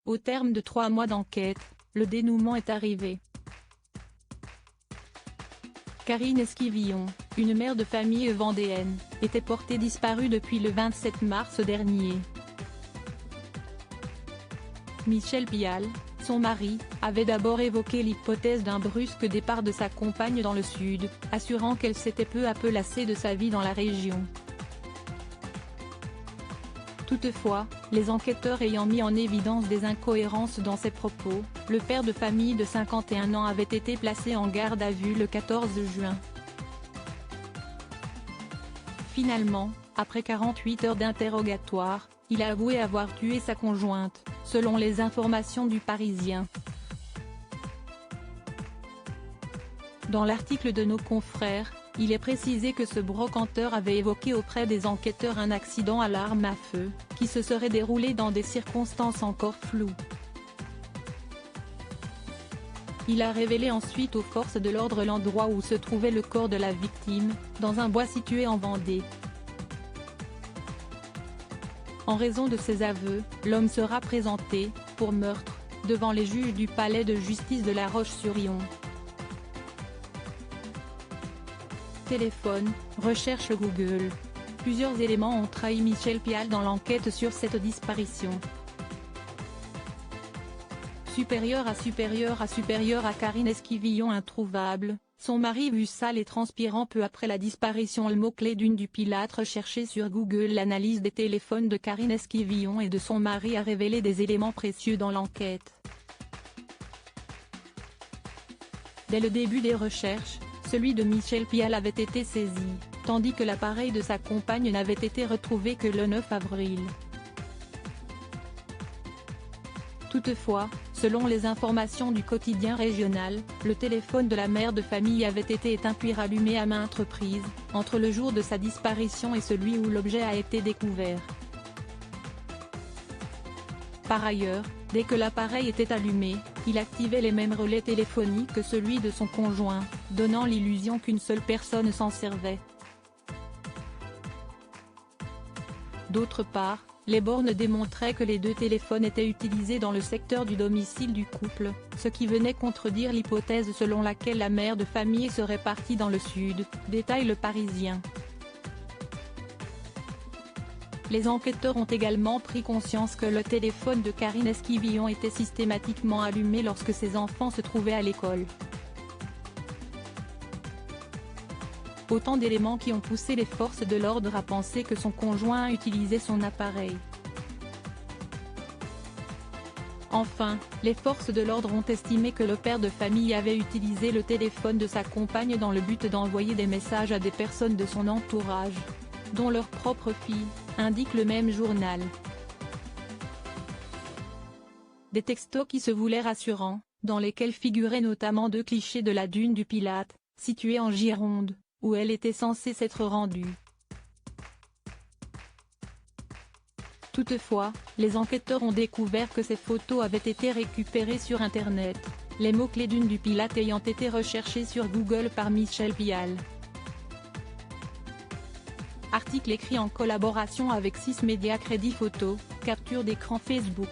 Au terme de 3 mois d'enquête, le dénouement est arrivé. Karine Esquivillon, une mère de famille vendéenne, était portée disparue depuis le 27 mars dernier. Michel Pial, son mari, avait d'abord évoqué l'hypothèse d'un brusque départ de sa compagne dans le sud, assurant qu'elle s'était peu à peu lassée de sa vie dans la région. Toutefois, les enquêteurs ayant mis en évidence des incohérences dans ses propos, le père de famille de 51 ans avait été placé en garde à vue le 14 juin. Finalement, après 48 heures d'interrogatoire, il a avoué avoir tué sa conjointe, selon les informations du Parisien. Dans l'article de nos confrères, il est précisé que ce brocanteur avait évoqué auprès des enquêteurs un accident à l'arme à feu, qui se serait déroulé dans des circonstances encore floues. Il a révélé ensuite aux forces de l'ordre l'endroit où se trouvait le corps de la victime, dans un bois situé en Vendée. En raison de ses aveux, l'homme sera présenté, pour meurtre, devant les juges du palais de justice de La Roche-sur-Yon. Téléphone, recherche Google. Plusieurs éléments ont trahi Michel Pial dans l'enquête sur cette disparition. Supérieur à Karine Esquivillon introuvable, son mari vu sale et transpirant peu après la disparition. Le mot-clé d'une du Pilat recherché sur Google. L'analyse des téléphones de Karine Esquivillon et de son mari a révélé des éléments précieux dans l'enquête. Dès le début des recherches, celui de Michel Pial avait été saisi, tandis que l'appareil de sa compagne n'avait été retrouvé que le 9 avril. Toutefois, selon les informations du quotidien régional, le téléphone de la mère de famille avait été éteint puis rallumé à maintes reprises, entre le jour de sa disparition et celui où l'objet a été découvert. Par ailleurs, dès que l'appareil était allumé, il activait les mêmes relais téléphoniques que celui de son conjoint, donnant l'illusion qu'une seule personne s'en servait. D'autre part, les bornes démontraient que les deux téléphones étaient utilisés dans le secteur du domicile du couple, ce qui venait contredire l'hypothèse selon laquelle la mère de famille serait partie dans le sud, détaille Le Parisien. Les enquêteurs ont également pris conscience que le téléphone de Karine Esquivillon était systématiquement allumé lorsque ses enfants se trouvaient à l'école. Autant d'éléments qui ont poussé les forces de l'ordre à penser que son conjoint utilisait son appareil. Enfin, les forces de l'ordre ont estimé que le père de famille avait utilisé le téléphone de sa compagne dans le but d'envoyer des messages à des personnes de son entourage, dont leur propre fille, indique le même journal. Des textos qui se voulaient rassurants, dans lesquels figuraient notamment 2 clichés de la dune du Pilat, située en Gironde, où elle était censée s'être rendue. Toutefois, les enquêteurs ont découvert que ces photos avaient été récupérées sur Internet, les mots-clés d'une du Pilat ayant été recherchés sur Google par Michel Pial. Article écrit en collaboration avec 6 médias. Crédit photo, capture d'écran Facebook.